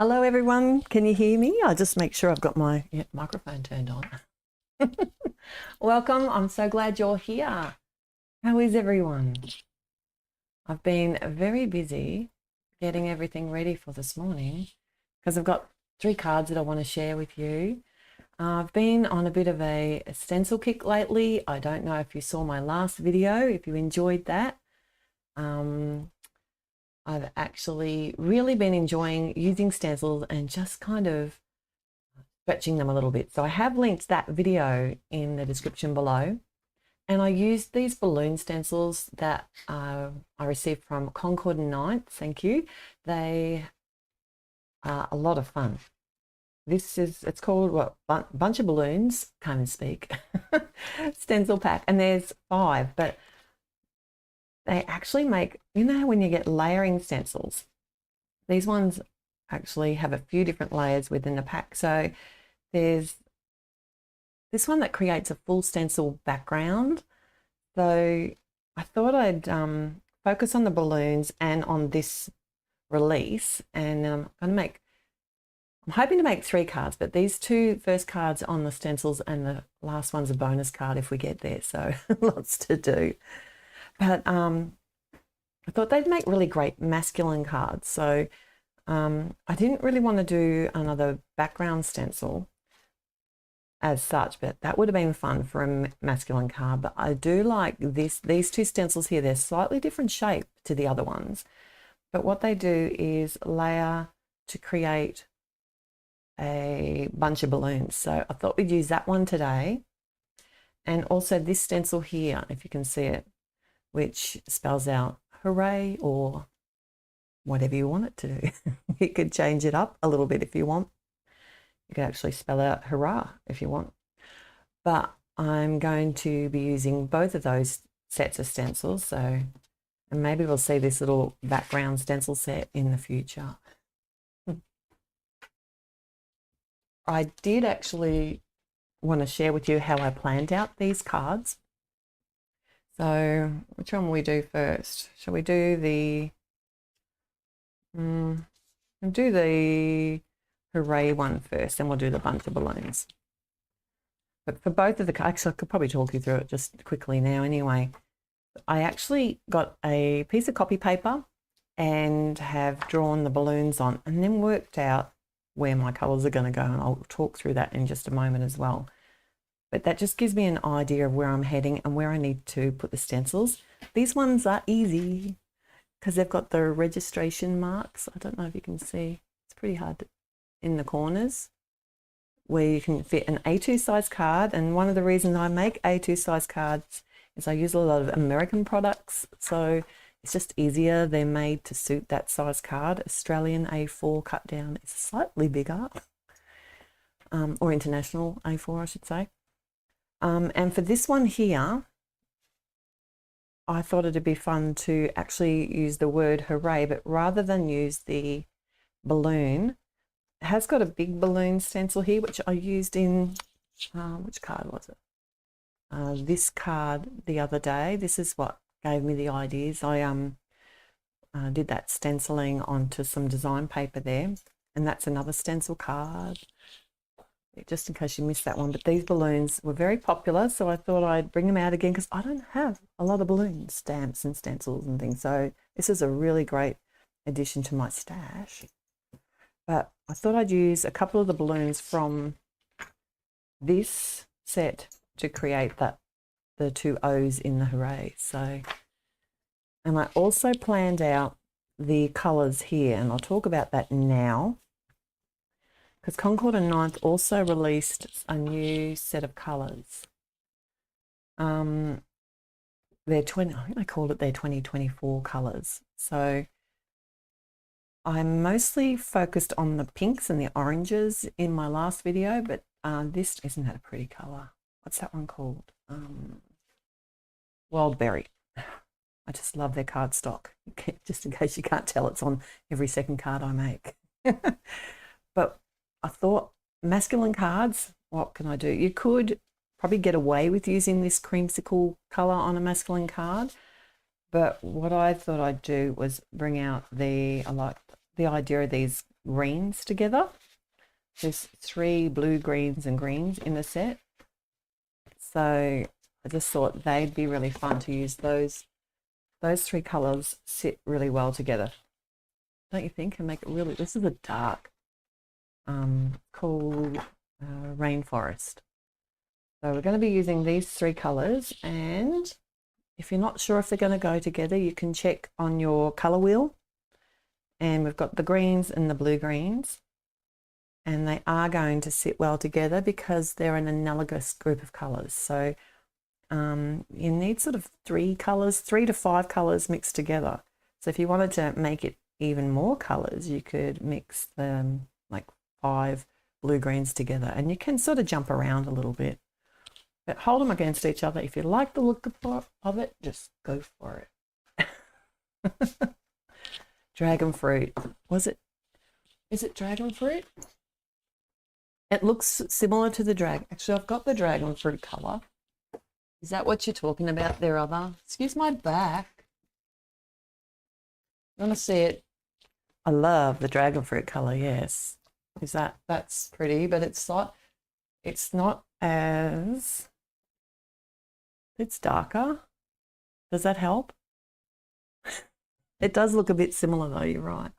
Hello everyone, can you hear me? I'll just make sure I've got my microphone turned on. Welcome, I'm so glad you're here. How is everyone? I've been very busy getting everything ready for this morning because I've got 3 cards that I want to share with you. I've been on a bit of a stencil kick lately. I don't know if you saw my last video, if you enjoyed that. I've actually really been enjoying using stencils and just kind of stretching them a little bit. So I have linked that video in the description below. And I used these balloon stencils that I received from Concord and Ninth. Thank you. They are a lot of fun. It's called what? Bunch of Balloons, can't even speak. Stencil pack. And there's 5, but they actually make, you know, when you get layering stencils, these ones actually have a few different layers within the pack. So there's this one that creates a full stencil background. So I thought I'd focus on the balloons and on this release, and I'm hoping to make 3 cards, but these 2 first cards on the stencils and the last one's a bonus card if we get there. So lots to do. But I thought they'd make really great masculine cards. So I didn't really want to do another background stencil as such, but that would have been fun for a masculine card. But I do like these 2 stencils here. They're slightly different shape to the other ones. But what they do is layer to create a bunch of balloons. So I thought we'd use that one today. And also this stencil here, if you can see it, which spells out hooray or whatever you want it to do. You could change it up a little bit if you want. You could actually spell out hurrah if you want. But I'm going to be using both of those sets of stencils. So, and maybe we'll see this little background stencil set in the future. I did actually want to share with you how I planned out these cards. So which one will we do first? Shall we do the hooray one first, then we'll do the bunch of balloons. But for both of the cards, actually I could probably talk you through it just quickly now anyway. I actually got a piece of copy paper and have drawn the balloons on and then worked out where my colours are going to go, and I'll talk through that in just a moment as well. But that just gives me an idea of where I'm heading and where I need to put the stencils. These ones are easy because they've got the registration marks. I don't know if you can see. It's pretty hard in the corners where you can fit an A2 size card. And one of the reasons I make A2 size cards is I use a lot of American products. So it's just easier. They're made to suit that size card. Australian A4 cut down is slightly bigger, or international A4, I should say. And for this one here, I thought it'd be fun to actually use the word hooray, but rather than use the balloon, it has got a big balloon stencil here, which I used in, which card was it? This card the other day. This is what gave me the ideas. I did that stenciling onto some design paper there, and that's another stencil card. Just in case you missed that one, but these balloons were very popular, so I thought I'd bring them out again because I don't have a lot of balloon stamps and stencils and things, so this is a really great addition to my stash. But I thought I'd use a couple of the balloons from this set to create the 2 O's in the hooray. So, and I also planned out the colours here, and I'll talk about that now. Because Concord and Ninth also released a new set of colours. I think they called it their 2024 colours. So I'm mostly focused on the pinks and the oranges in my last video, but this, isn't that a pretty colour? What's that one called? Wild Berry. I just love their cardstock. Just in case you can't tell, it's on every second card I make. But I thought masculine cards, what can I do? You could probably get away with using this creamsicle colour on a masculine card, but what I thought I'd do was bring out I like the idea of these greens together. There's 3 blue, greens and greens in the set. So I just thought they'd be really fun to use. Those 3 colours sit really well together. Don't you think? And make it really, this is a dark, cool rainforest. So we're going to be using these 3 colours, and if you're not sure if they're going to go together, you can check on your colour wheel. And we've got the greens and the blue greens, and they are going to sit well together because they're an analogous group of colours. So you need sort of 3 colours, 3 to 5 colours mixed together. So if you wanted to make it even more colours, you could mix them like 5 blue greens together, and you can sort of jump around a little bit. But hold them against each other. If you like the look of it, just go for it. Dragon fruit. Is it dragon fruit? It looks similar to the dragon. Actually, I've got the dragon fruit colour. Is that what you're talking about there, other? Excuse my back. You want to see it? I love the dragon fruit colour, yes. That's pretty, but it's not as, it's darker. Does that help? It does look a bit similar though, you're right.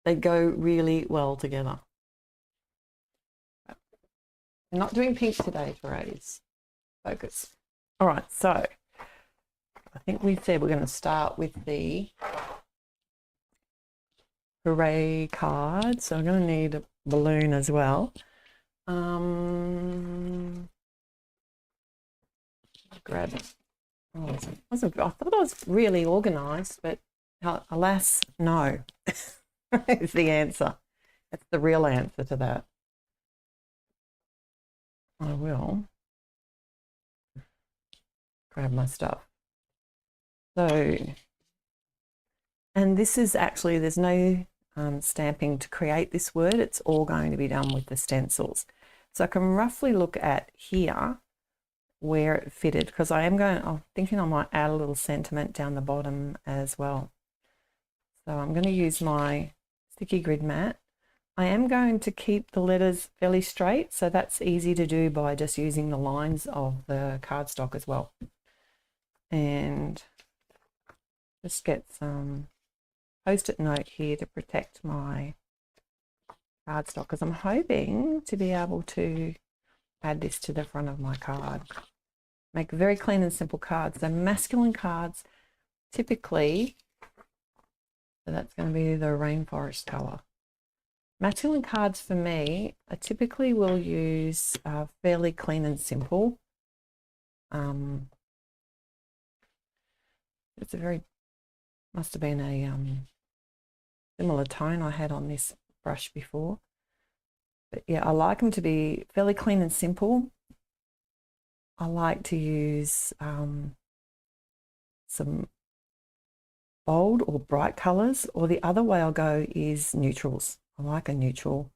They go really well together. We're not doing pink today, Therese. Focus. All right, so I think we said we're going to start with the Hooray card. So I'm going to need a balloon as well. Grab it. Oh, I thought I was really organised, but alas, no, is the answer. That's the real answer to that. I will grab my stuff. So, and this is actually, there's no stamping to create this word. It's all going to be done with the stencils. So I can roughly look at here where it fitted, because I'm thinking I might add a little sentiment down the bottom as well. So I'm going to use my sticky grid mat. I am going to keep the letters fairly straight, so that's easy to do by just using the lines of the cardstock as well. And just get some Post-it note here to protect my cardstock, because I'm hoping to be able to add this to the front of my card. Make very clean and simple cards. So masculine cards typically, so that's going to be the rainforest colour. Masculine cards for me, I typically will use fairly clean and simple. It's a very, must have been a similar tone I had on this brush before. But yeah, I like them to be fairly clean and simple. I like to use some bold or bright colours, or the other way I'll go is neutrals. I like a neutral,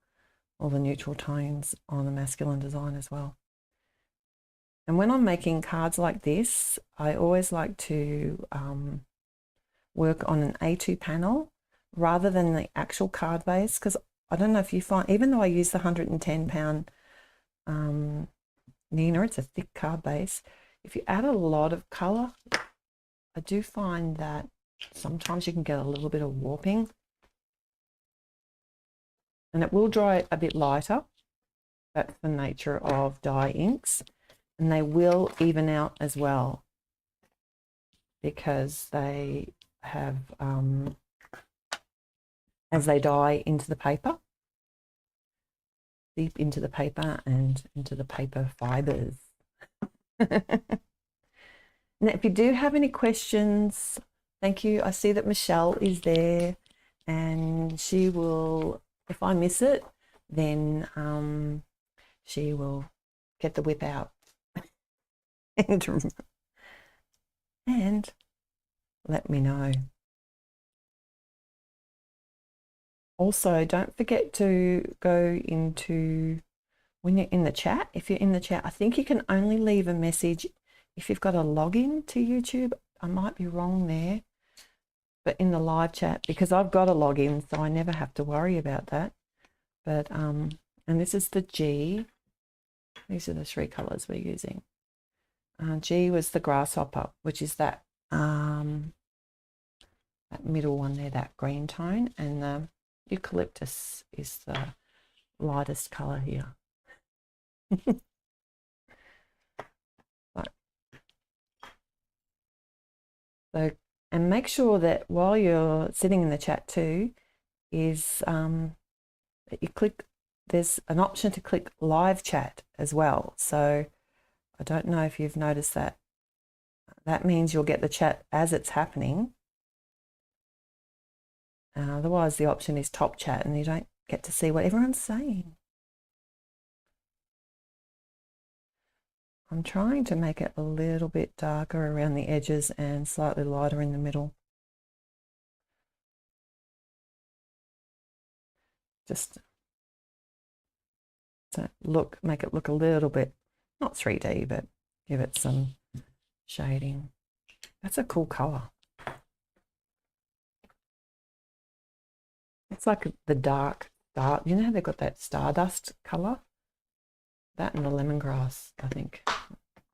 all the neutral tones on the masculine design as well. And when I'm making cards like this, I always like to work on an A2 panel rather than the actual card base, because I don't know if you find, even though I use the 110-pound Nina, it's a thick card base, if you add a lot of colour, I do find that sometimes you can get a little bit of warping. And it will dry a bit lighter. That's the nature of dye inks. And they will even out as well, because they have, as they dye into the paper, deep into the paper and into the paper fibres. Now, if you do have any questions, thank you. I see that Michelle is there, and she will, if I miss it, then she will get the whip out and let me know. Also, don't forget to go into, when you're in the chat, if you're in the chat, I think you can only leave a message if you've got a login to YouTube. I might be wrong there. but in the live chat, because I've got a login, so I never have to worry about that. But and this is the G. These are the 3 colours we're using. G was the grasshopper, which is that that middle one there, that green tone, and the eucalyptus is the lightest colour here. So, and make sure that while you're sitting in the chat too, is that you click, there's an option to click live chat as well. So I don't know if you've noticed that. That means you'll get the chat as it's happening. Otherwise the option is top chat and you don't get to see what everyone's saying. I'm trying to make it a little bit darker around the edges and slightly lighter in the middle. Just to make it look a little bit, not 3D, but give it some shading. That's a cool color. It's like the dark, you know how they've got that stardust color? That and the lemongrass, I think.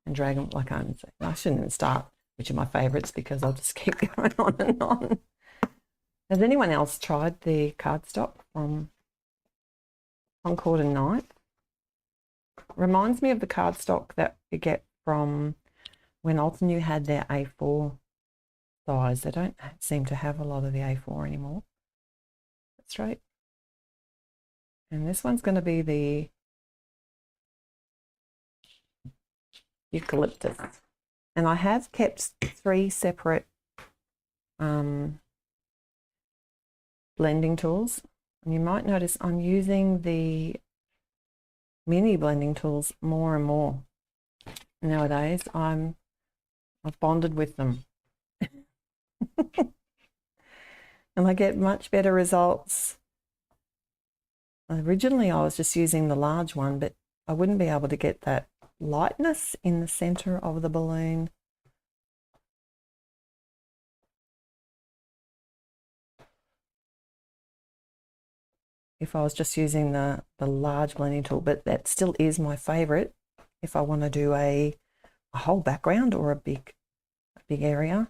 And dragon, I shouldn't even start, which are my favourites, because I'll just keep going on and on. Has anyone else tried the cardstock from Concord and Knight? Reminds me of the cardstock that you get from when Altenew had their A4 size. They don't seem to have a lot of the A4 anymore. That's right. And this one's going to be the eucalyptus. And I have kept 3 separate blending tools. And you might notice I'm using the mini blending tools more and more nowadays. I've bonded with them. And I get much better results. Originally I was just using the large one, but I wouldn't be able to get that lightness in the center of the balloon. If I was just using the large blending tool, but that still is my favorite if I want to do a whole background or a big area.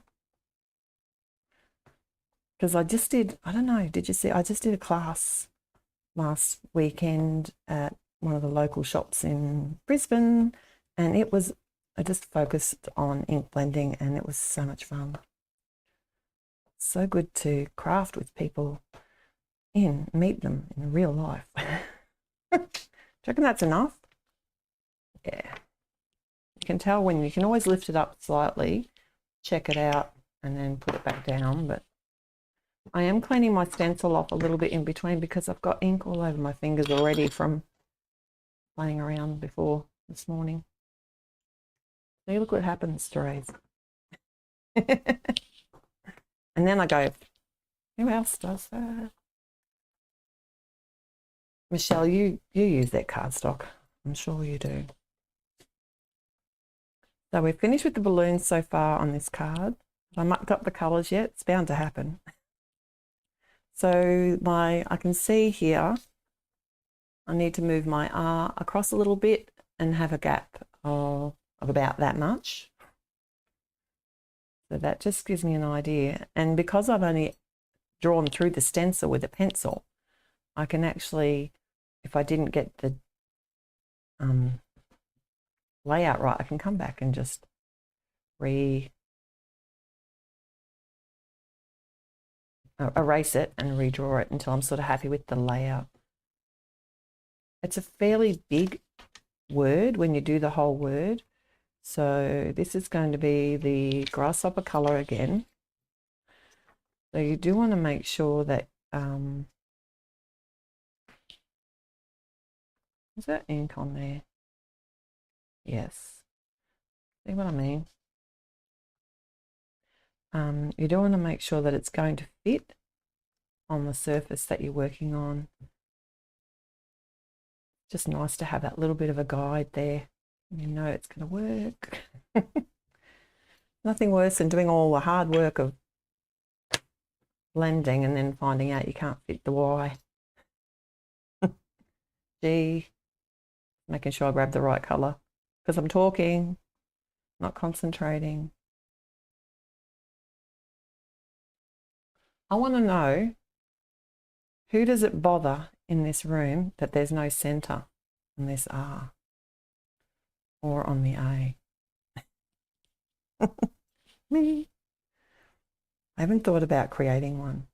Because I just did, I don't know, did you see, I just did a class last weekend at one of the local shops in Brisbane, and it was, I just focused on ink blending, and it was so much fun. So good to craft with people, meet them in real life. Do you reckon that's enough? Yeah. You can tell when you can always lift it up slightly, check it out, and then put it back down. But I am cleaning my stencil off a little bit in between because I've got ink all over my fingers already from playing around before this morning. See, look what happens, Therese. And then I go, who else does that? Michelle, you use that cardstock. I'm sure you do. So we're finished with the balloons so far on this card. I mucked up the colours yet. It's bound to happen. So I can see here, I need to move my R across a little bit and have a gap of about that much. So that just gives me an idea. And because I've only drawn through the stencil with a pencil, I can actually, if I didn't get the layout right, I can come back and just erase it and redraw it until I'm sort of happy with the layout. It's a fairly big word when you do the whole word. So this is going to be the grasshopper color again. So you do want to make sure that is that ink on there? Yes. See what I mean? You do want to make sure that it's going to fit on the surface that you're working on. Just nice to have that little bit of a guide there. You know it's going to work. Nothing worse than doing all the hard work of blending and then finding out you can't fit the Y. G, making sure I grab the right colour because I'm talking, not concentrating. I want to know, who does it bother in this room that there's no centre on this R or on the A? Me. I haven't thought about creating one.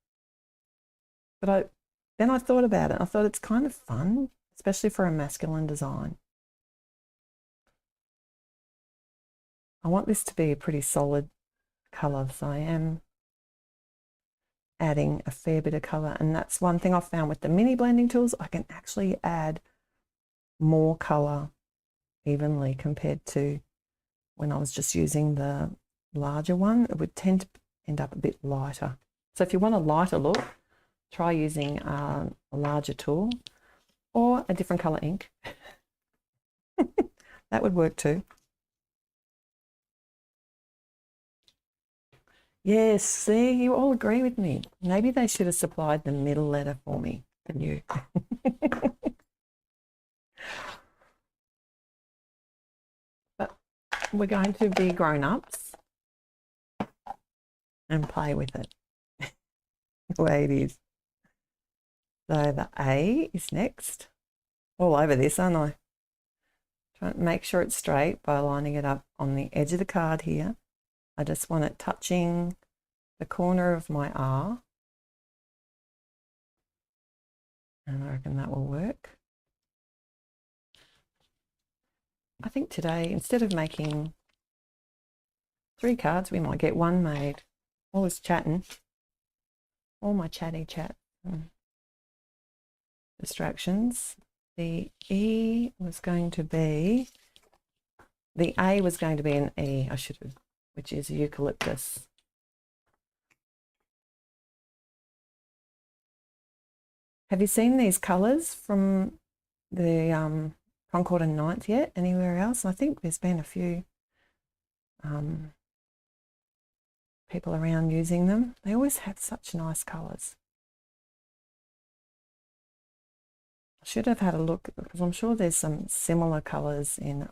But then I thought about it. I thought it's kind of fun, especially for a masculine design. I want this to be a pretty solid colour, so I am adding a fair bit of colour. And that's one thing I've found with the mini blending tools, I can actually add more colour evenly compared to when I was just using the larger one. It would tend to end up a bit lighter. So if you want a lighter look, try using a larger tool or a different colour ink. That would work too. Yes, see, you all agree with me. Maybe they should have supplied the middle letter for me than you. But we're going to be grown-ups and play with it the way it is. So the A is next. All over this, aren't I? Trying to make sure it's straight by lining it up on the edge of the card here. I just want it touching the corner of my R. And I reckon that will work. I think today, instead of making 3 cards, we might get 1 made. All this chatting, all my chatty chat distractions. The E was going to be, the A was going to be an E, I should have, which is eucalyptus. Have you seen these colours from the Concord and Ninth yet? Anywhere else? I think there's been a few people around using them. They always have such nice colours. I should have had a look because I'm sure there's some similar colours in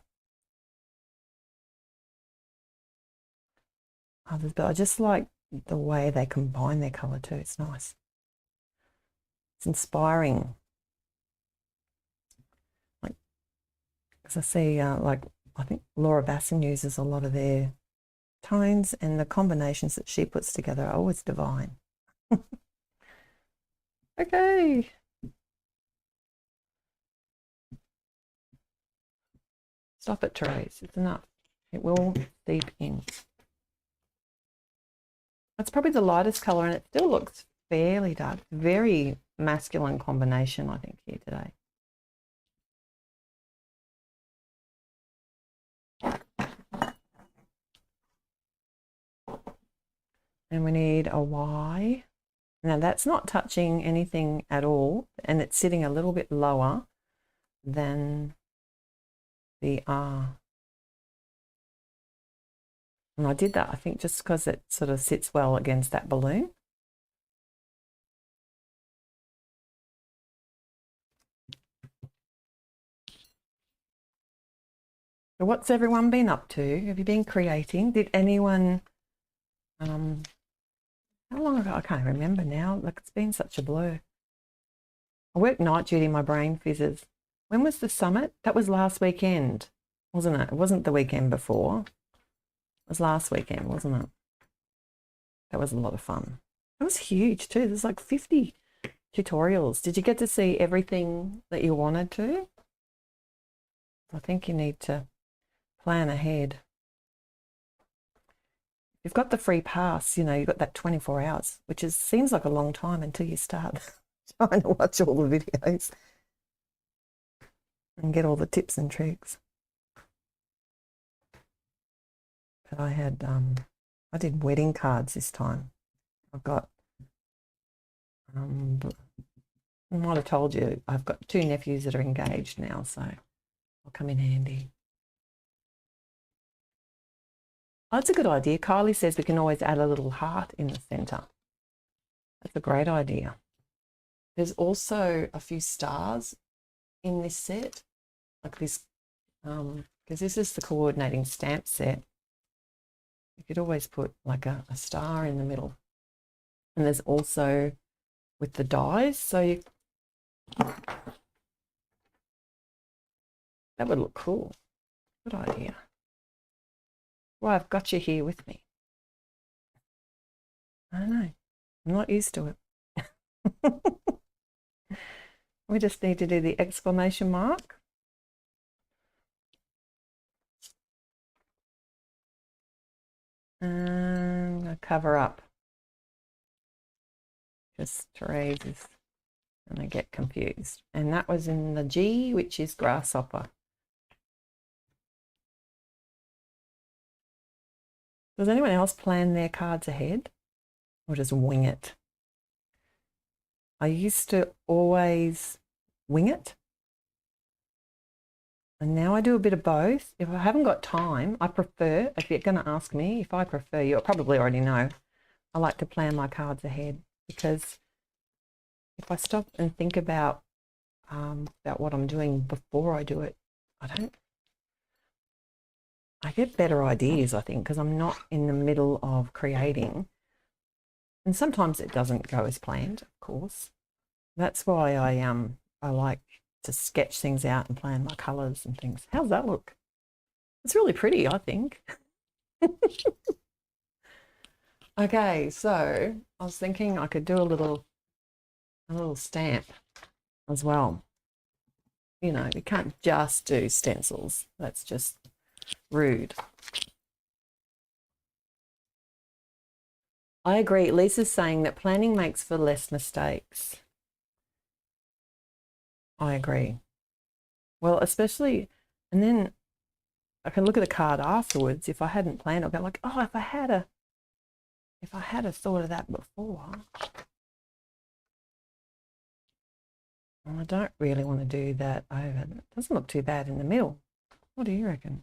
others, but I just like the way they combine their colour too. It's nice. It's inspiring. Like, as I see, like I think Laura Basson uses a lot of their tones, and the combinations that she puts together are always divine. Okay. Stop it, Therese. It's enough. It will seep in. That's probably the lightest colour, and it still looks fairly dark. Very masculine combination, I think, here today. And we need a Y. Now that's not touching anything at all, and it's sitting a little bit lower than the R. And I did that, I think, just because it sort of sits well against that balloon. So what's everyone been up to? Have you been creating? Did anyone, how long ago? I can't remember now. Like, it's been such a blur. I work night duty, my brain fizzes. When was the summit? That was last weekend, wasn't it? It wasn't the weekend before. It was last weekend, wasn't it? That was a lot of fun. It was huge too. There's like 50 tutorials. Did you get to see everything that you wanted to? I think you need to plan ahead. You've got the free pass, you know, you've got that 24 hours, which seems like a long time until you start trying to watch all the videos and get all the tips and tricks. But I did wedding cards this time. I've got, I might have told you, I've got 2 nephews that are engaged now, so I'll come in handy. Oh, that's a good idea. Kylie says we can always add a little heart in the centre. That's a great idea. There's also a few stars in this set, like this, because this is the coordinating stamp set. You could always put like a star in the middle. And there's also with the dies, so you, that would look cool. Good idea. Well, I've got you here with me. I don't know. I'm not used to it. We just need to do the exclamation mark. And I'm going to cover up. Just to raise this, and I get confused. And that was in the G, which is grasshopper. Does anyone else plan their cards ahead or just wing it? I used to always wing it. And now I do a bit of both. If I haven't got time, I prefer, if you're going to ask me if I prefer, you probably already know, I like to plan my cards ahead, because if I stop and think about what I'm doing before I do it, I get better ideas, I think, because I'm not in the middle of creating. And sometimes it doesn't go as planned, of course. That's why I like to sketch things out and plan my colours and things. How's that look? It's really pretty, I think. Okay, so I was thinking I could do a little stamp as well. You know, we can't just do stencils. That's just rude. I agree. Lisa's saying that planning makes for less mistakes. I agree. Well, especially, and then I can look at the card afterwards. If I hadn't planned, I'll go like, oh, if I had a thought of that before. Well, I don't really want to do that over. It doesn't look too bad in the middle. What do you reckon?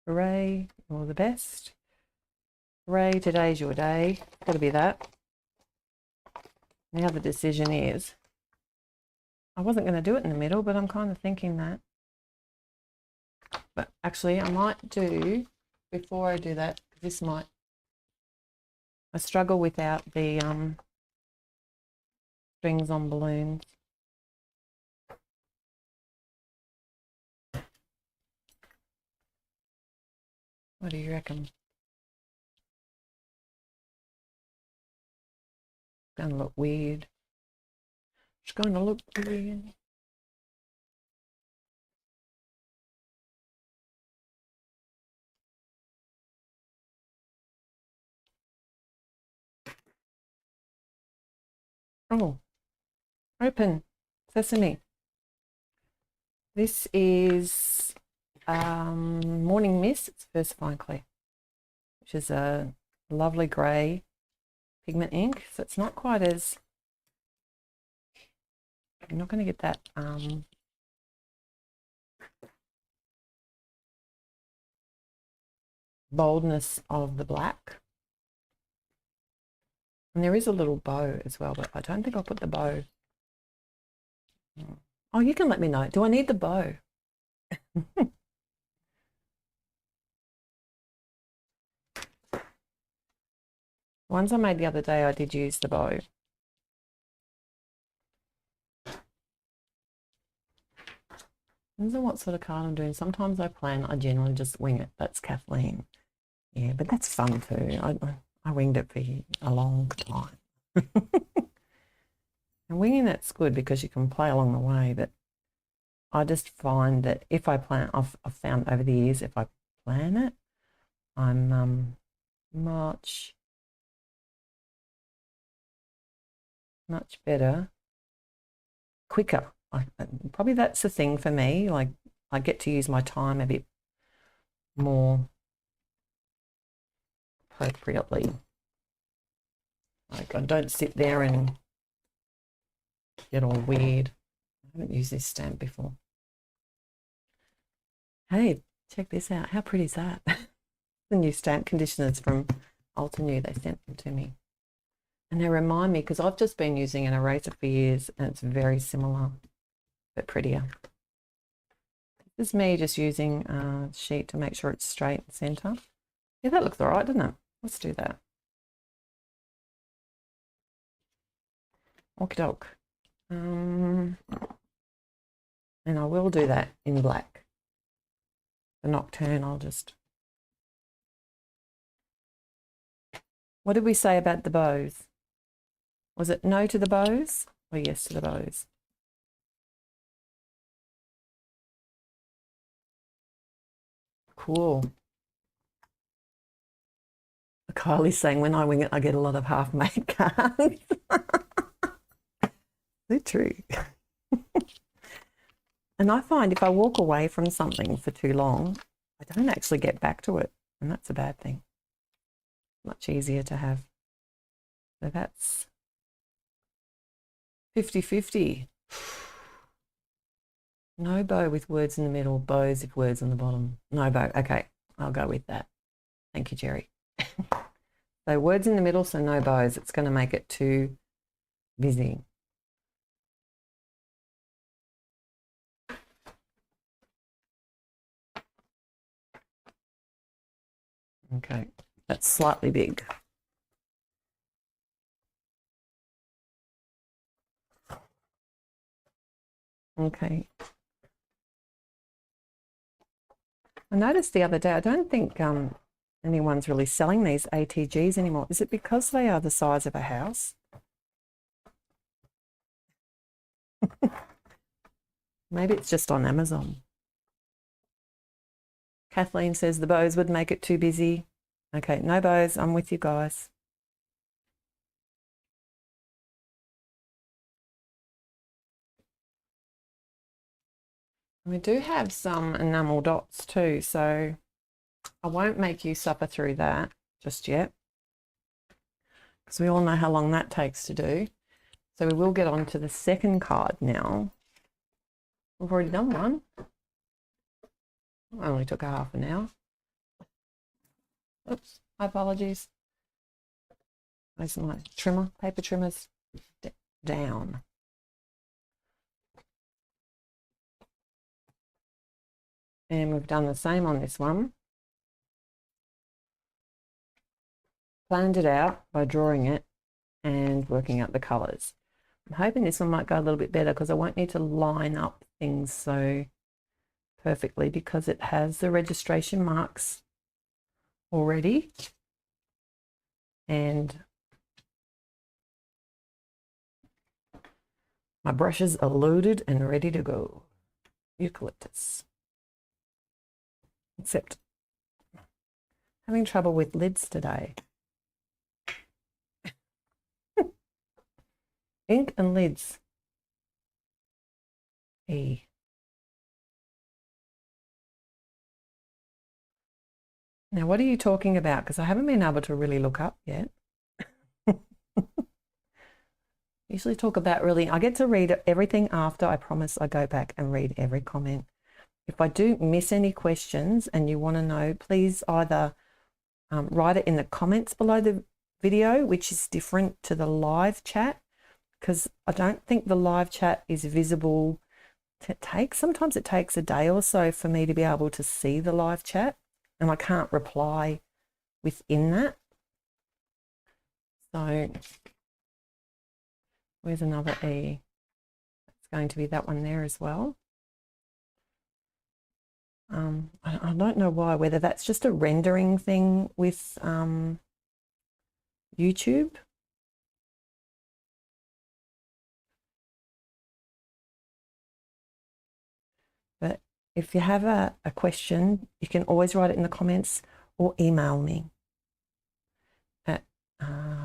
Hooray, you're the best. Hooray, today's your day. It's got to be that. Now the decision is, I wasn't going to do it in the middle, but I'm kind of thinking that. But actually, I might do, before I do that, this might, I struggle without the strings on balloons. What do you reckon? It's going to look weird. It's going to look weird. Oh, open sesame. This is Morning Mist. It's First Fine Clay, which is a lovely grey pigment ink. So it's not quite as, I'm not going to get that boldness of the black. And there is a little bow as well, but I don't think I'll put the bow. Oh, you can let me know. Do I need the bow? Ones I made the other day, I did use the bow. Depends on what sort of card I'm doing. Sometimes I plan, I generally just wing it. That's Kathleen. Yeah, but that's fun too. I winged it for a long time. And winging it's good because you can play along the way, but I just find that if I plan, I've found over the years, if I plan it, I'm much better, quicker. Probably that's the thing for me. Like, I get to use my time a bit more appropriately. Like, I don't sit there and get all weird. I haven't used this stamp before. Hey, check this out. How pretty is that? The new stamp conditioners from Altenew. They sent them to me. And they remind me, because I've just been using an eraser for years and it's very similar, but prettier. This is me just using a sheet to make sure it's straight and center. Yeah, that looks all right, doesn't it? Let's do that. Okie doke. And I will do that in black. The nocturne, I'll just... What did we say about the bows? Was it no to the bows or yes to the bows? Cool. Kylie's saying, when I wing it, I get a lot of half-made cards. They're true. And I find if I walk away from something for too long, I don't actually get back to it. And that's a bad thing. Much easier to have. So that's 50-50. No bow with words in the middle, bows with words on the bottom. No bow. Okay, I'll go with that. Thank you, Jerry. So words in the middle, so no bows. It's going to make it too busy. Okay, that's slightly big. Okay. I noticed the other day, I don't think anyone's really selling these ATGs anymore. Is it because they are the size of a house? Maybe it's just on Amazon. Kathleen says the bows would make it too busy. Okay, no bows. I'm with you guys. We do have some enamel dots too, so I won't make you suffer through that just yet, because we all know how long that takes to do. So we will get on to the second card now. We've already done one. It only took half an hour. Oops, my apologies. Where's my trimmer? Paper trimmers down. And we've done the same on this one. Planned it out by drawing it and working out the colours. I'm hoping this one might go a little bit better because I won't need to line up things so perfectly because it has the registration marks already. And my brushes are loaded and ready to go. Eucalyptus. Except having trouble with lids today. Ink and lids. E. Now, what are you talking about? Because I haven't been able to really look up yet. Usually talk about I get to read everything after. I promise I go back and read every comment. If I do miss any questions and you want to know, please either write it in the comments below the video, which is different to the live chat, because I don't think the live chat is visible. Sometimes it takes a day or so for me to be able to see the live chat, and I can't reply within that. So where's another E? It's going to be that one there as well. I don't know why, whether that's just a rendering thing with YouTube. But if you have a question, you can always write it in the comments or email me at,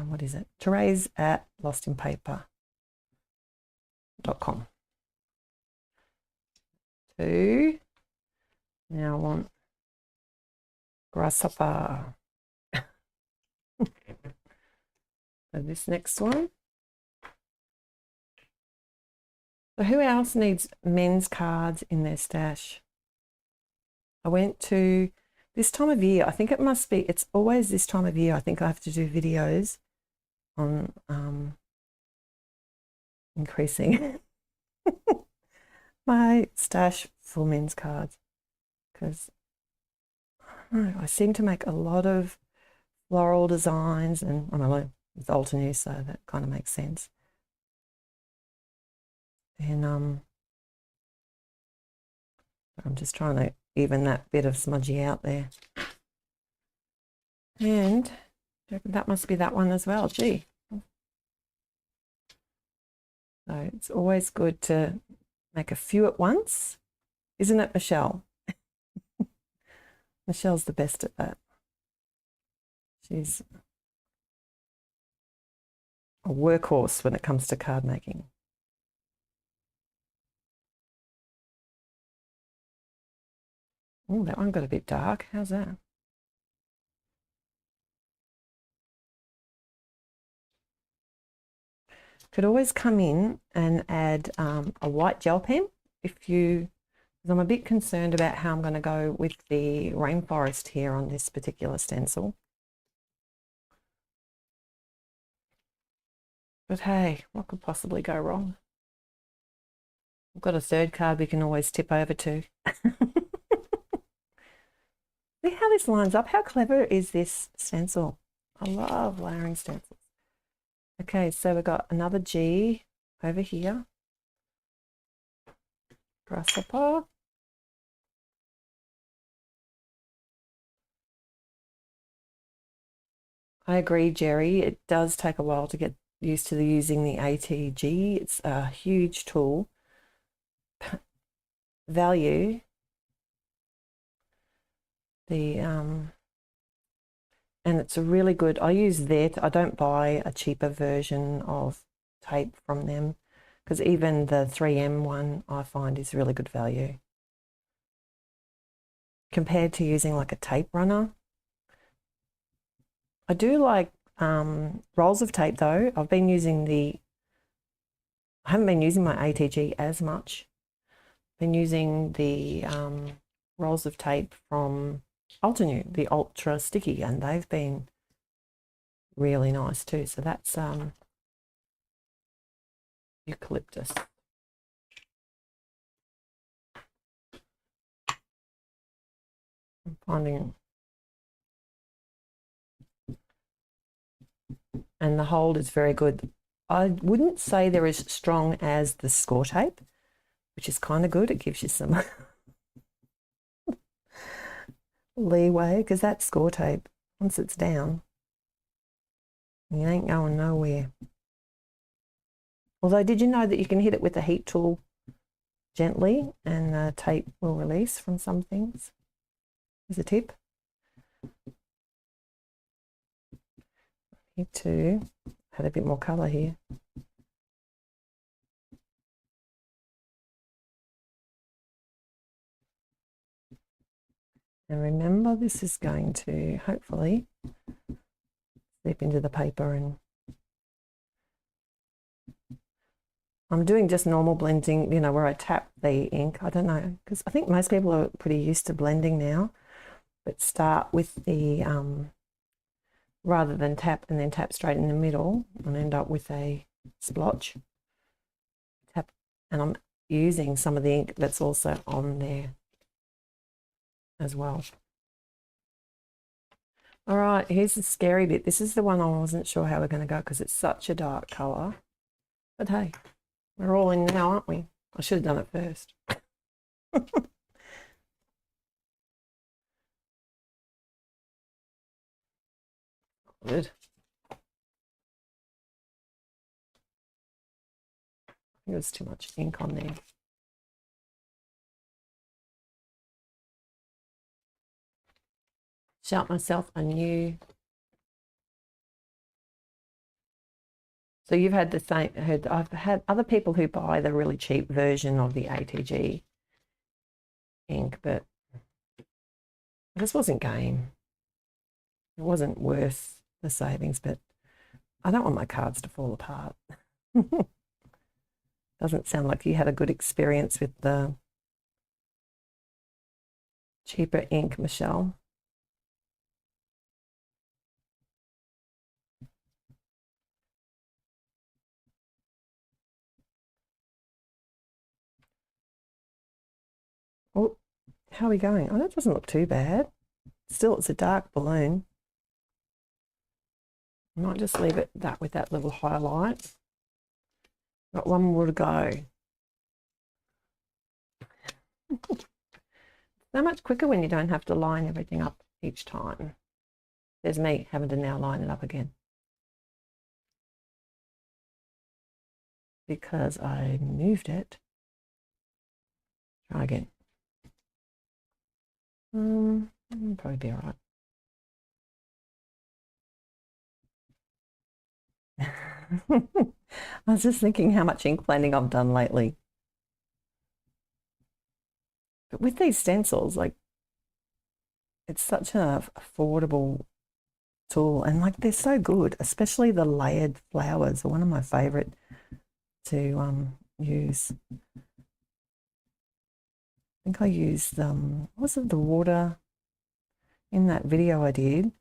what is it? Therese@lostinpaper.com. Now I want grasshopper. So this next one. So who else needs men's cards in their stash? I went to this time of year. I think it must be, it's always this time of year. I think I have to do videos on increasing my stash for men's cards, because I seem to make a lot of floral designs, and I don't know, it's Altenew, so that kind of makes sense. And I'm just trying to even that bit of smudgy out there. And that must be that one as well. Gee. So it's always good to make a few at once, isn't it, Michelle? Michelle's the best at that. She's a workhorse when it comes to card making. Oh, that one got a bit dark. How's that? Could always come in and add a white gel pen if you, because I'm a bit concerned about how I'm going to go with the rainforest here on this particular stencil. But hey, what could possibly go wrong? I've got a third card we can always tip over to. See how this lines up? How clever is this stencil? I love layering stencils. Okay, so we've got another G over here. Grasshopper. I agree, Jerry. It does take a while to get used to using the ATG. It's a huge tool. Value. And it's a really good, I use that. I don't buy a cheaper version of tape from them, because even the 3M one I find is really good value compared to using like a tape runner. I do like rolls of tape though. I haven't been using my ATG as much. I've been using the rolls of tape from Altenew, the ultra sticky, and they've been really nice too. So that's eucalyptus. I'm finding, and the hold is very good. I wouldn't say they're as strong as the score tape, which is kind of good. It gives you some leeway, because that score tape, once it's down, you ain't going nowhere. Although, did you know that you can hit it with a heat tool gently and the tape will release from some things? Here's a tip. Here too, had a bit more colour here. And remember, this is going to hopefully seep into the paper, and I'm doing just normal blending, you know, where I tap the ink. I don't know, because I think most people are pretty used to blending now, but start with the, rather than tap and then tap straight in the middle and end up with a splotch. Tap, and I'm using some of the ink that's also on there as well. All right, here's the scary bit. This is the one I wasn't sure how we're going to go because it's such a dark colour. But hey, we're all in now, aren't we? I should have done it first. Good. There's too much ink on there. Shout myself a new. So you've had the same, I've had other people who buy the really cheap version of the ATG ink, but this wasn't game. It wasn't worth the savings, but I don't want my cards to fall apart. Doesn't sound like you had a good experience with the cheaper ink, Michelle. How are we going? Oh, that doesn't look too bad. Still, it's a dark balloon. I might just leave it that with that little highlight. Got one more to go. So much quicker when you don't have to line everything up each time. There's me having to now line it up again, because I moved it. Try again. Probably be all right. I was just thinking how much ink blending I've done lately. But with these stencils, like, it's such an affordable tool, and like they're so good, especially the layered flowers are one of my favorite to use. I think I used was it the water in that video I did?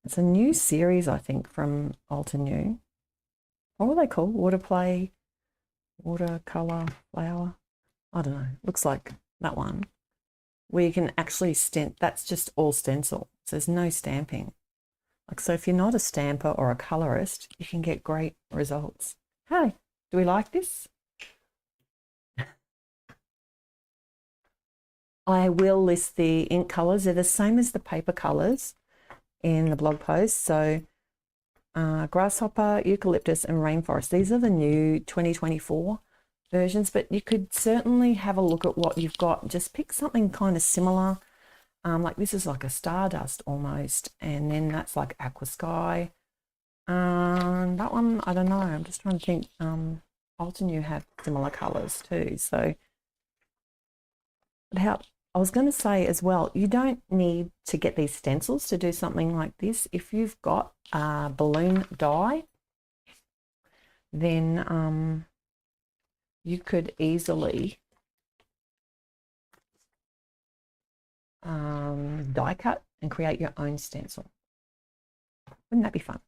It's a new series, I think, from Altenew. What were they called? Waterplay, watercolor, flower. I don't know. Looks like that one, where you can actually that's just all stencil. So there's no stamping. Like, so if you're not a stamper or a colorist, you can get great results. Hey, do we like this? I will list the ink colors. They're the same as the paper colors in the blog post. So grasshopper, eucalyptus, and rainforest. These are the new 2024 versions, but you could certainly have a look at what you've got. Just pick something kind of similar. Like this is like a stardust almost, and then that's like aqua sky. That one, I don't know. I'm just trying to think. Altenew have similar colors too. So, but how I was going to say as well, you don't need to get these stencils to do something like this. If you've got a balloon die, then you could easily die cut and create your own stencil. Wouldn't that be fun?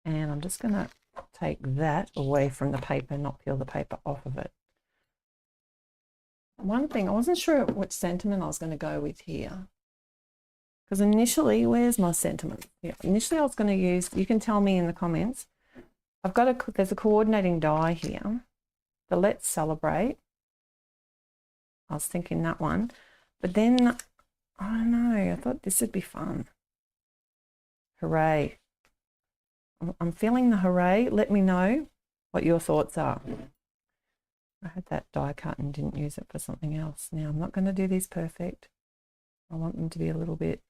And I'm just going to take that away from the paper, not peel the paper off of it. One thing, I wasn't sure which sentiment I was going to go with here. Because initially, where's my sentiment? Yeah, initially I was going to use, you can tell me in the comments, there's a coordinating die here, the Let's Celebrate. I was thinking that one. But then, I don't know, I thought this would be fun. Hooray. I'm feeling the hooray. Let me know what your thoughts are. I had that die cut and didn't use it for something else. Now, I'm not going to do these perfect. I want them to be a little bit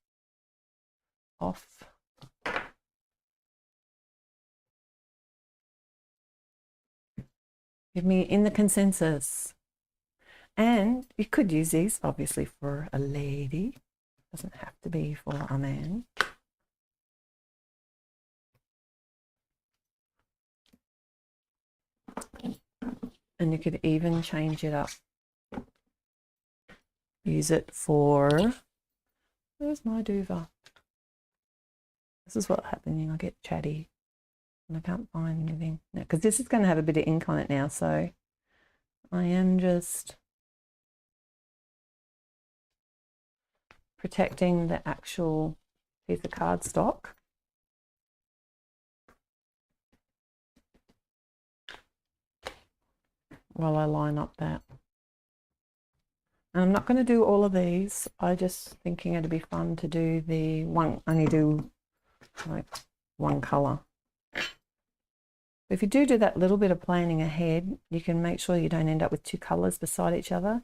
off. Give me in the consensus. And you could use these, obviously, for a lady. Doesn't have to be for a man. And you could even change it up. Use it for, where's my duva? This is what's happening. I get chatty and I can't find anything. Because this is going to have a bit of ink on it now. So I am just protecting the actual piece of cardstock. While I line up that. And I'm not going to do all of these. I just thinking it'd be fun to do the one, only do like one color. If you do that little bit of planning ahead, you can make sure you don't end up with two colors beside each other.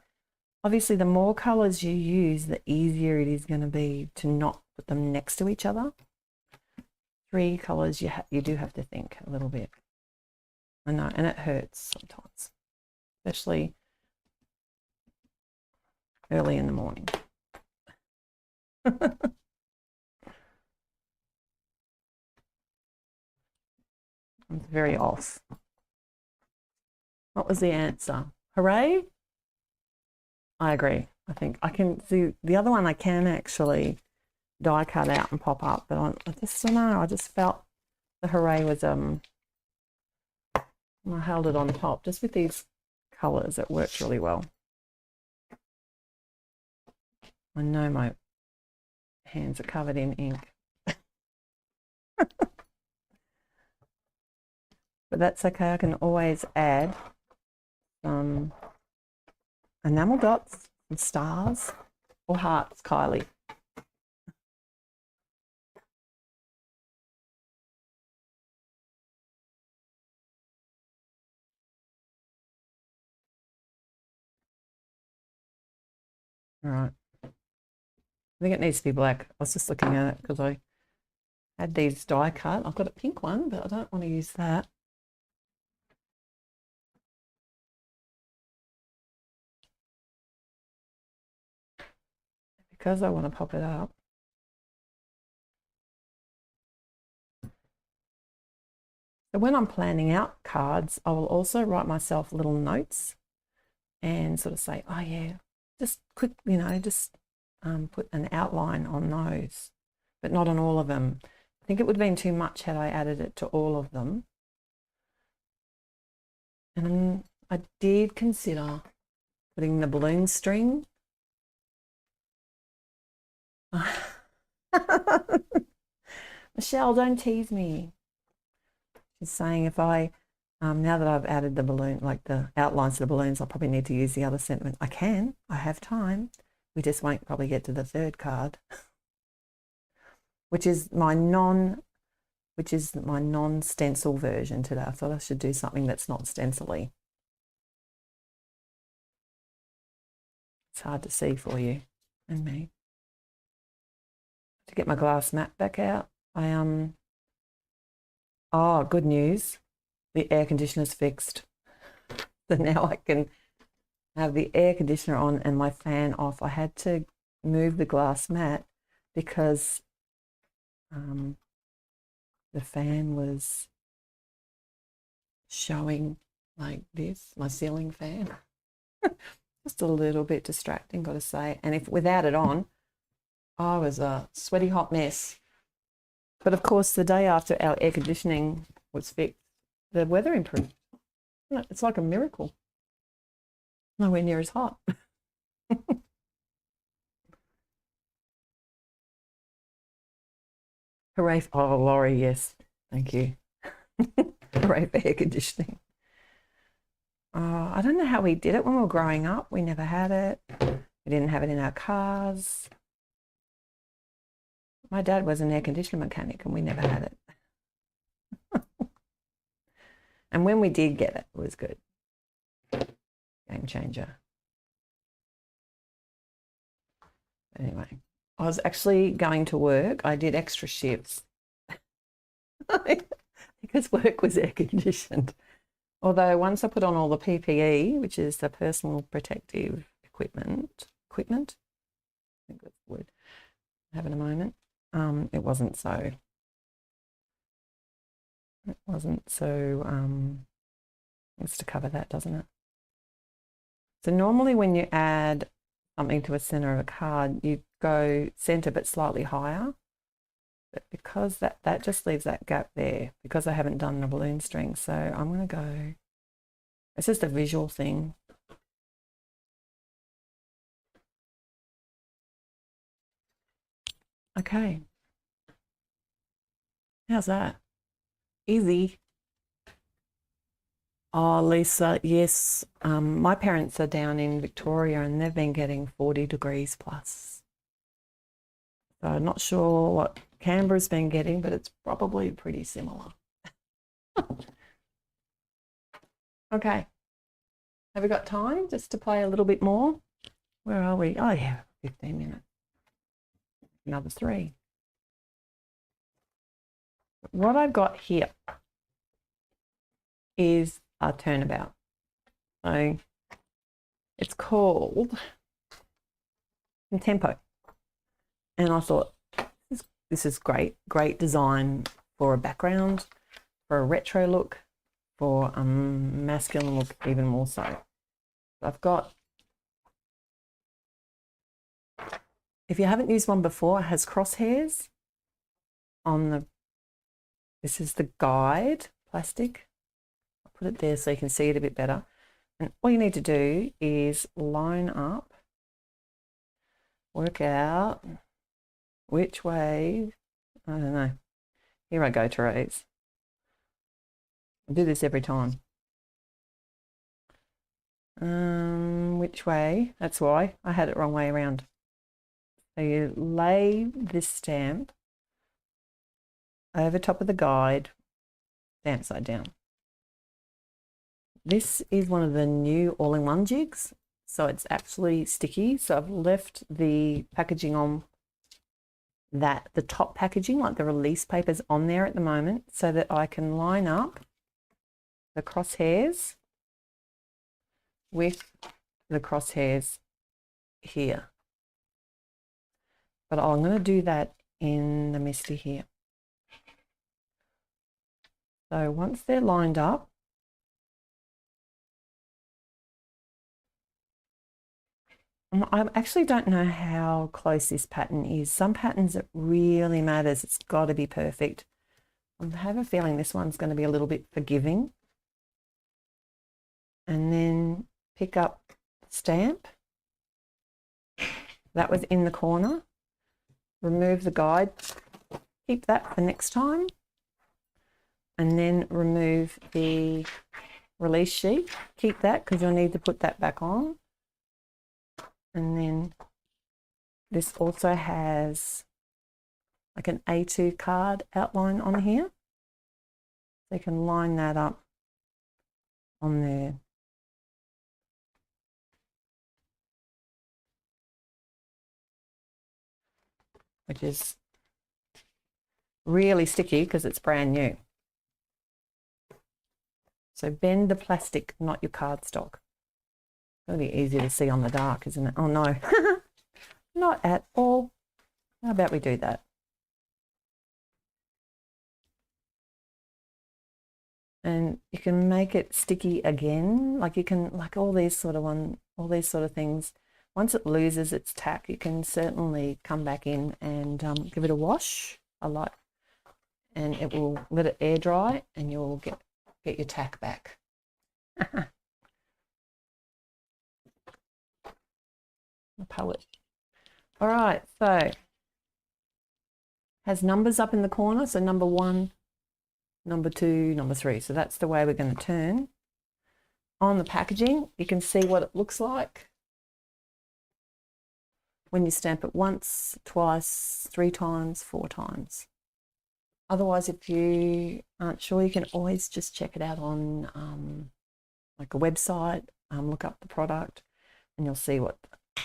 Obviously, the more colors you use, the easier it is going to be to not put them next to each other. 3 colors, you do have to think a little bit. I know, and it hurts sometimes, especially early in the morning. It's very off. What was the answer? Hooray? I agree. I think I can see the other one. I can actually die cut out and pop up, but I just don't know. I just felt the hooray was And I held it on top just with these colours. It worked really well. I know my hands are covered in ink. But that's okay. I can always add some enamel dots and stars or hearts, Kylie. All right. I think it needs to be black. I was just looking at it because I had these die cut. I've got a pink one, but I don't want to use that. Because I want to pop it up. So when I'm planning out cards, I will also write myself little notes and sort of say, oh yeah, just quick, you know, just put an outline on those, but not on all of them. I think it would have been too much had I added it to all of them. And I did consider putting the balloon string. Michelle, don't tease me. She's saying if I, now that I've added the balloon, like the outlines to the balloons, I'll probably need to use the other sentiment. I can, I have time. We just won't probably get to the third card, which is my non-stencil version today. I thought I should do something that's not stencil-y. It's hard to see for you and me. To get my glass mat back out, oh, good news. The air conditioner's fixed. So now I can have the air conditioner on and my fan off. I had to move the glass mat because the fan was showing like this, my ceiling fan. Just a little bit distracting, got to say. And if without it on, I was a sweaty hot mess. But of course, the day after our air conditioning was fixed, the weather improved. It's like a miracle. Nowhere near as hot. Hooray. Oh, Laurie, yes. Thank you. Hooray for air conditioning. I don't know how we did it when we were growing up. We never had it. We didn't have it in our cars. My dad was an air conditioner mechanic and we never had it. And when we did get it, it was good. Game changer. Anyway, I was actually going to work. I did extra shifts because work was air conditioned. Although once I put on all the PPE, which is the personal protective equipment, I think that's the word, have in a moment, it wasn't so it's to cover that, doesn't it? So normally when you add something to a center of a card, you go center but slightly higher. But because that just leaves that gap there, because I haven't done the balloon string, so I'm going to go, it's just a visual thing. Okay. How's that? Easy. Oh, Lisa, yes. My parents are down in Victoria and they've been getting 40 degrees plus. So I'm not sure what Canberra's been getting, but it's probably pretty similar. Okay. Have we got time just to play a little bit more? Where are we? Oh, yeah, 15 minutes. Another 3. What I've got here is a turnabout. So it's called Tempo. And I thought, this is great design for a background, for a retro look, for a masculine look even more so. I've got, if you haven't used one before, it has crosshairs on the, this is the guide plastic. I'll put it there so you can see it a bit better. And all you need to do is line up, work out which way, I don't know. Here I go, Therese. I do this every time. Which way? That's why I had it wrong way around. So you lay this stamp over top of the guide, stamp side down. This is one of the new all-in-one jigs, so it's actually sticky. So I've left the packaging on that, the top packaging, like the release papers on there at the moment, so that I can line up the crosshairs with the crosshairs here. But I'm going to do that in the Misty here. So once they're lined up, I actually don't know how close this pattern is. Some patterns it really matters. It's got to be perfect. I have a feeling this one's going to be a little bit forgiving. And then pick up stamp. That was in the corner. Remove the guide. Keep that for next time. And then remove the release sheet. Keep that because you'll need to put that back on. And then this also has like an A2 card outline on here. So you can line that up on there. Which is really sticky because it's brand new. So bend the plastic, not your cardstock. It'll be easier to see on the dark, isn't it? Oh no, not at all. How about we do that? And you can make it sticky again. Like you can, like all these sort of things. Once it loses its tack, you can certainly come back in and give it a wash. And it will let it air dry, and you'll get your tack back. The palette. All right, so has numbers up in the corner. So number 1, number 2, number 3. So that's the way we're going to turn. On the packaging, you can see what it looks like when you stamp it once, twice, 3 times, 4 times. Otherwise, if you aren't sure, you can always just check it out on like a website, look up the product, and you'll see what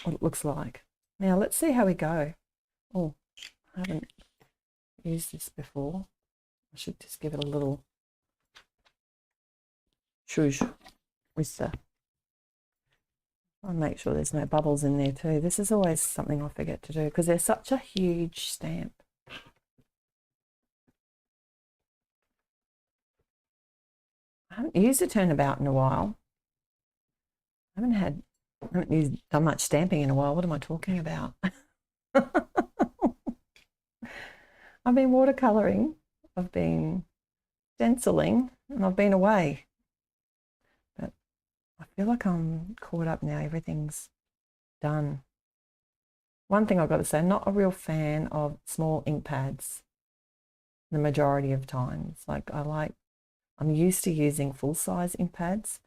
it looks like. Now let's see how we go. Oh, I haven't used this before. I should just give it a little shush with the, I'll make sure there's no bubbles in there too. This is always something I forget to do because they're such a huge stamp. I haven't used a Turnabout in a while. I haven't done much stamping in a while. What am I talking about? I've been watercolouring, I've been stenciling, and I've been away. But I feel like I'm caught up now. Everything's done. One thing I've got to say, I'm not a real fan of small ink pads the majority of times. I'm used to using full-size ink pads.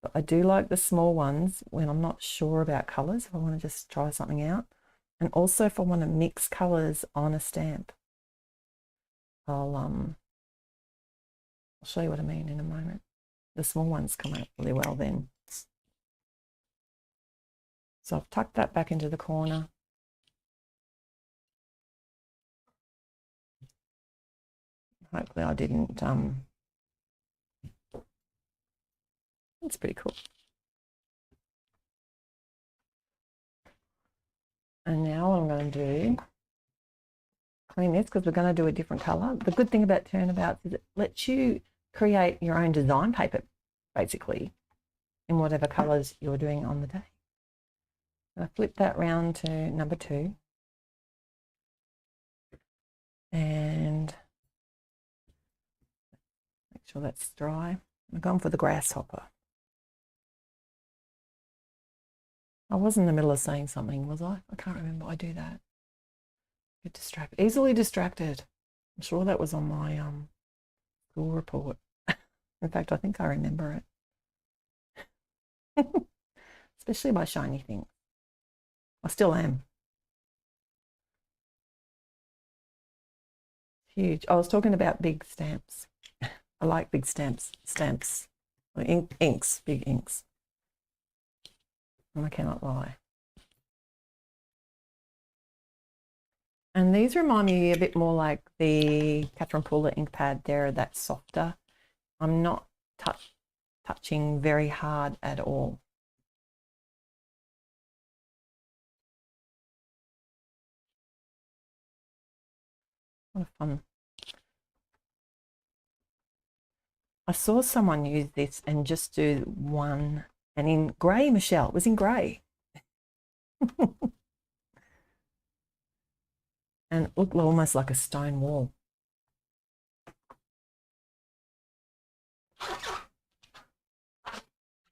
But I do like the small ones when I'm not sure about colours, if I want to just try something out. And also if I want to mix colours on a stamp. I'll show you what I mean in a moment. The small ones come out really well then. So I've tucked that back into the corner. Hopefully I didn't, that's pretty cool. And now what I'm going to do, clean this because we're going to do a different colour. The good thing about Turnabouts is it lets you create your own design paper, basically, in whatever colours you're doing on the day. I flip that round to number 2. And make sure that's dry. I'm going for the grasshopper. I was in the middle of saying something, was I? I can't remember. I do that. Get distracted. Easily distracted. I'm sure that was on my school report. In fact, I think I remember it. Especially by shiny things. I still am. Huge. I was talking about big stamps. I like big stamps. Stamps. Inks. Big inks. And I cannot lie. And these remind me a bit more like the Catherine Pooler ink pad. They're that softer. I'm not touching very hard at all. What a fun. I saw someone use this and just do one, and in grey, Michelle, it was in grey. And it looked almost like a stone wall.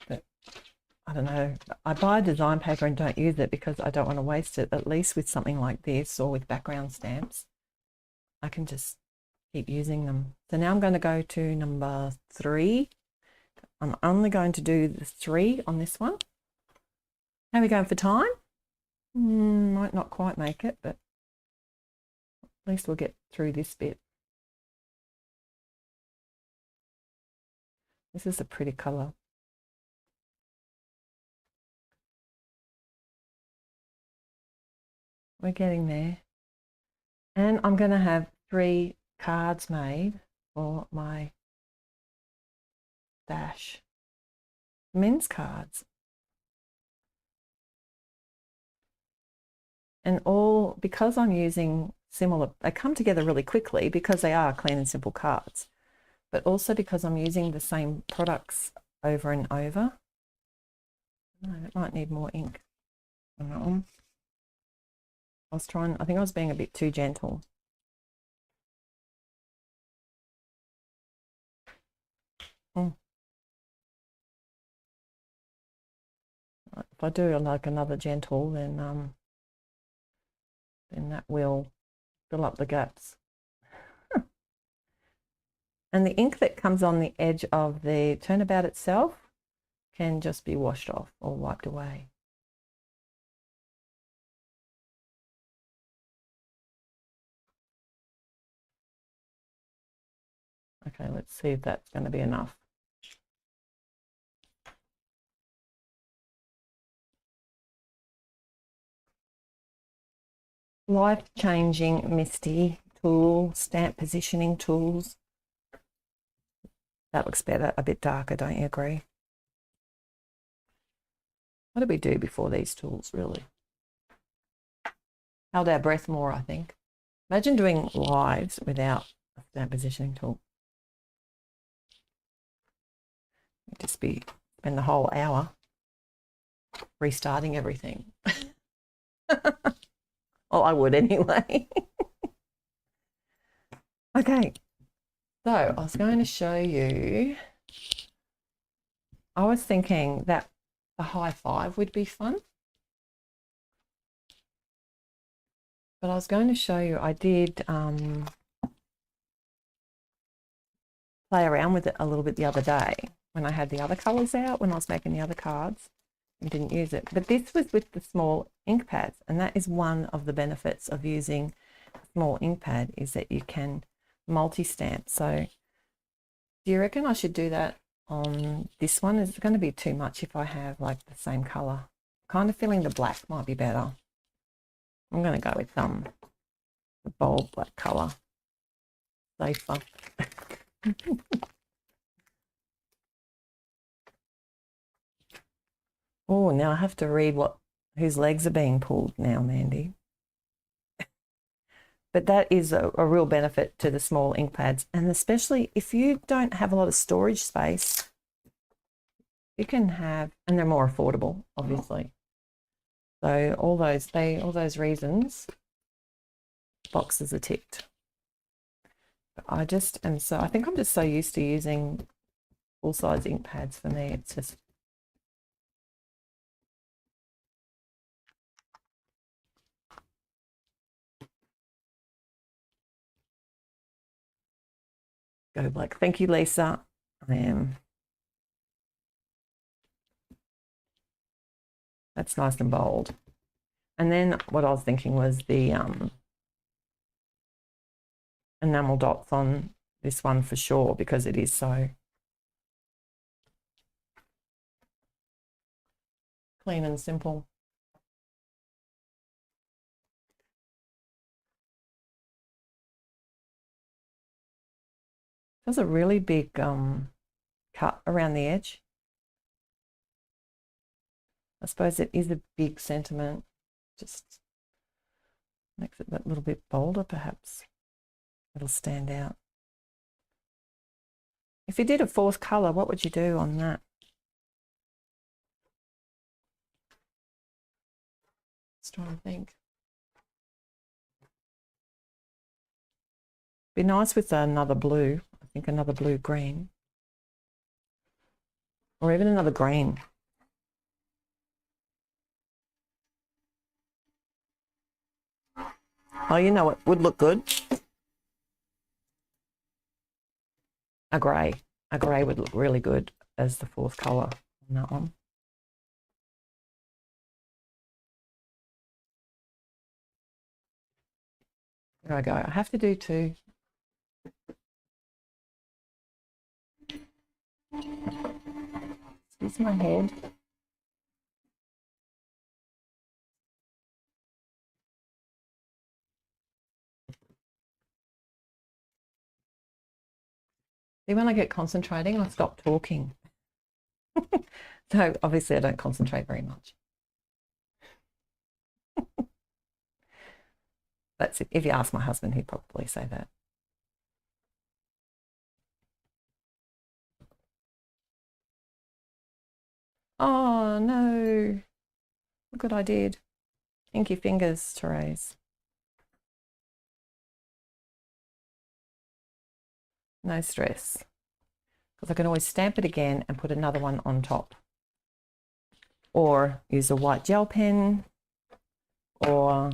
But I don't know. I buy design paper and don't use it because I don't want to waste it. At least with something like this or with background stamps, I can just keep using them. So now I'm going to go to number 3. I'm only going to do the 3 on this one. How are we going for time? Might not quite make it, but at least we'll get through this bit. This is a pretty colour. We're getting there. And I'm going to have 3 cards made for my stash. Men's cards. And all, because I'm using similar, they come together really quickly because they are clean and simple cards, but also because I'm using the same products over and over. No, it might need more ink on that one. I think I was being a bit too gentle. If I do like another gentle, then that will fill up the gaps. And the ink that comes on the edge of the Turnabout itself can just be washed off or wiped away. Okay, let's see if that's going to be enough. Life-changing Misty tool, stamp positioning tools. That looks better, a bit darker, don't you agree? What did we do before these tools, really? Held our breath more, I think. Imagine doing lives without a stamp positioning tool. You'd just spend the whole hour restarting everything. Well, I would anyway. Okay, so I was going to show you, I was thinking that the high 5 would be fun. But I was going to show you, I did play around with it a little bit the other day when I had the other colours out, when I was making the other cards. And didn't use it, but this was with the small ink pads, and that is one of the benefits of using a small ink pad, is that you can multi-stamp. So do you reckon I should do that on this one? Is it going to be too much if I have like the same color? Kind of feeling the black might be better. I'm going to go with the bold black color. Safer. Oh, now I have to read whose legs are being pulled now, Mandy. But that is a real benefit to the small ink pads, and especially if you don't have a lot of storage space, you can have, and they're more affordable, obviously. So all those reasons, boxes are ticked. But I think I'm just so used to using full-size ink pads for me. It's just go black. Thank you, Lisa. I am. That's nice and bold. And then what I was thinking was the enamel dots on this one for sure, because it is so clean and simple. There's a really big cut around the edge. I suppose it is a big sentiment, just makes it that little bit bolder perhaps. It'll stand out. If you did a fourth colour, what would you do on that? Let's try and think. Be nice with another blue. I think another blue-green. Or even another green. Oh, you know what would look good? A grey. A grey would look really good as the fourth colour on that one. There I go. I have to do two. Excuse my head. See, when I get concentrating, I stop talking. So obviously I don't concentrate very much. That's it. If you ask my husband, he'd probably say that. Oh no. Look what I did. Inky fingers, Therese. No stress. Because I can always stamp it again and put another one on top. Or use a white gel pen. Or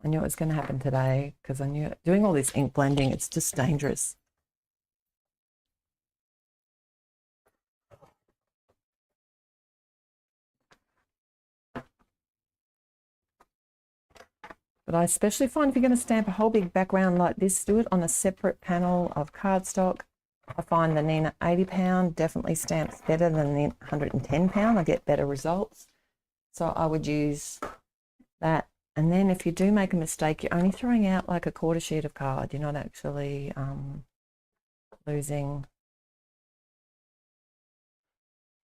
I knew it was going to happen today because I knew doing all this ink blending, it's just dangerous. But I especially find if you're going to stamp a whole big background like this, do it on a separate panel of cardstock. I find the Nina 80 pound definitely stamps better than the 110 pound. I get better results. So I would use that. And then if you do make a mistake, you're only throwing out like a quarter sheet of card. You're not actually losing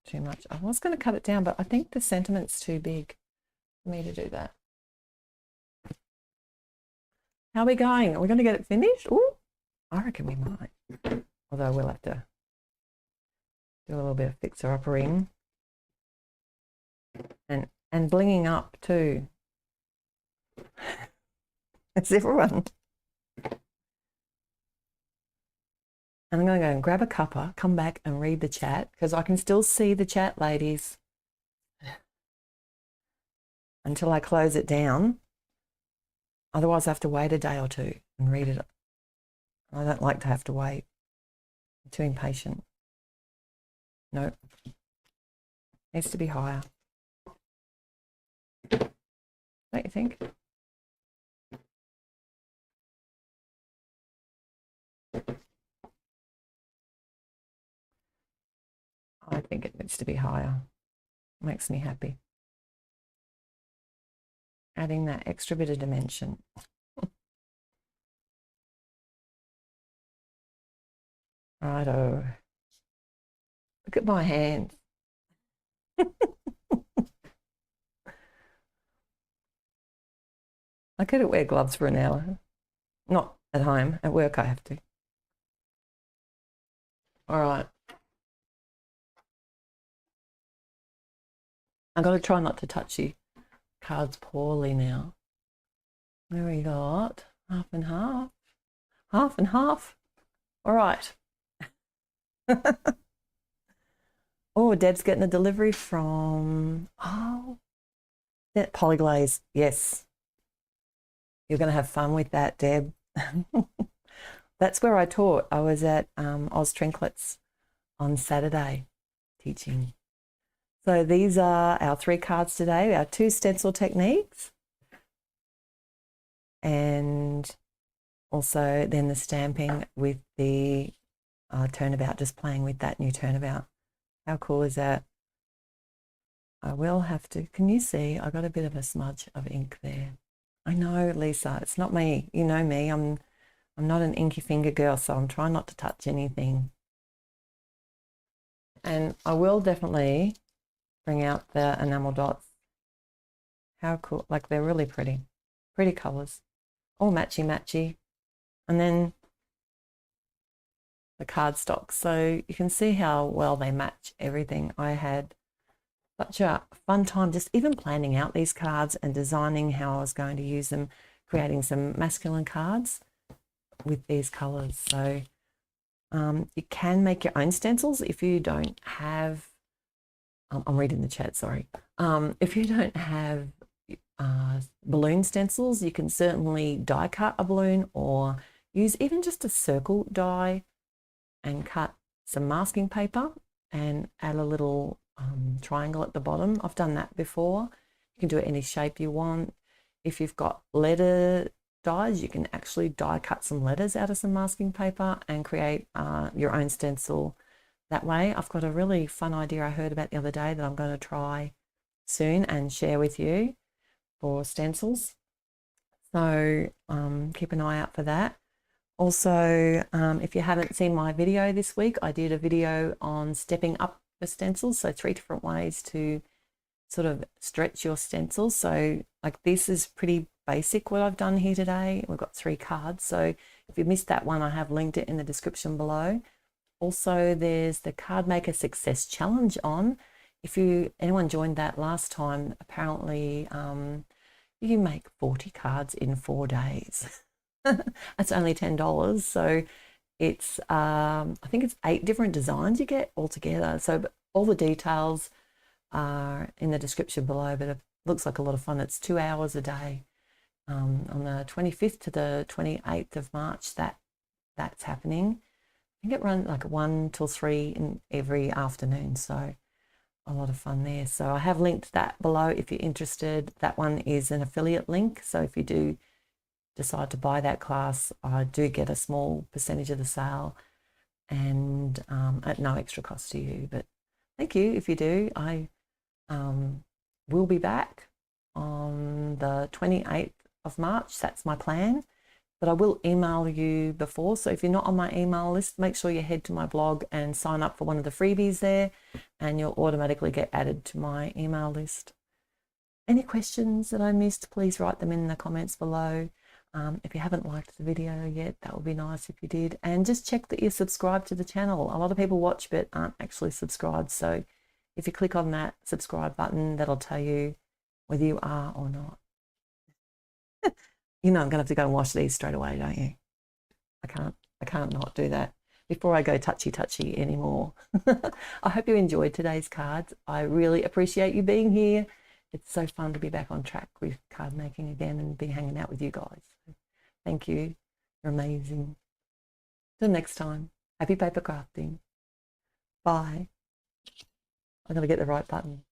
too much. I was going to cut it down, but I think the sentiment's too big for me to do that. How are we going? Are we going to get it finished? Ooh, I reckon we might. Although we'll have to do a little bit of fixer-uppering. And blinging up too. It's everyone. And I'm going to go and grab a cuppa, come back and read the chat, because I can still see the chat, ladies, until I close it down. Otherwise, I have to wait a day or two and read it. I don't like to have to wait. I'm too impatient. No. Needs to be higher. Don't you think? I think it needs to be higher. Makes me happy. Adding that extra bit of dimension. Righto. Look at my hands. I could wear gloves for an hour. Not at home. At work I have to. All right. I've got to try not to touch you cards poorly now. There we got half and half. Half and half. All right. Oh, Deb's getting a delivery from, oh, that Polyglaze. Yes. You're going to have fun with that, Deb. That's where I taught. I was at Oz Trinklets on Saturday teaching. So these are our 3 cards today, our 2 stencil techniques. And also then the stamping with the Turnabout, just playing with that new Turnabout. How cool is that? I will have to, can you see? I got a bit of a smudge of ink there. I know, Lisa, it's not me. You know me, I'm not an inky finger girl, so I'm trying not to touch anything. And I will definitely bring out the enamel dots. How cool, like they're really pretty. Pretty colors, all matchy. And then the cardstock. So you can see how well they match everything. I had such a fun time just even planning out these cards and designing how I was going to use them, creating some masculine cards with these colors. So you can make your own stencils if you don't have, I'm reading the chat, sorry. If you don't have balloon stencils, you can certainly die cut a balloon or use even just a circle die and cut some masking paper and add a little triangle at the bottom. I've done that before. You can do it any shape you want. If you've got letter dies, you can actually die cut some letters out of some masking paper and create your own stencil that way. I've got a really fun idea I heard about the other day that I'm going to try soon and share with you for stencils. So keep an eye out for that. Also, if you haven't seen my video this week, I did a video on stepping up the stencils. So 3 different ways to sort of stretch your stencils. So like this is pretty basic what I've done here today. We've got 3 cards. So if you missed that one, I have linked it in the description below. Also, there's the Card Maker Success Challenge on. If anyone joined that last time, apparently you can make 40 cards in 4 days. That's only $10. So it's, I think it's 8 different designs you get altogether. So all the details are in the description below, but it looks like a lot of fun. It's 2 hours a day. On the 25th to the 28th of March, that's happening. I think it runs like 1 till 3 in every afternoon. So a lot of fun there. So I have linked that below if you're interested. That one is an affiliate link. So if you do decide to buy that class, I do get a small percentage of the sale and at no extra cost to you. But thank you if you do. I will be back on the 28th of March. That's my plan. But I will email you before. So if you're not on my email list, make sure you head to my blog and sign up for one of the freebies there, and you'll automatically get added to my email list. Any questions that I missed, please write them in the comments below. If you haven't liked the video yet, that would be nice if you did. And just check that you're subscribed to the channel. A lot of people watch but aren't actually subscribed. So if you click on that subscribe button, that'll tell you whether you are or not. You know I'm going to have to go and wash these straight away, don't you? I can't not do that before I go touchy anymore. I hope you enjoyed today's cards. I really appreciate you being here. It's so fun to be back on track with card making again and be hanging out with you guys. Thank you. You're amazing. Till next time, happy paper crafting. Bye. I'm going to get the right button.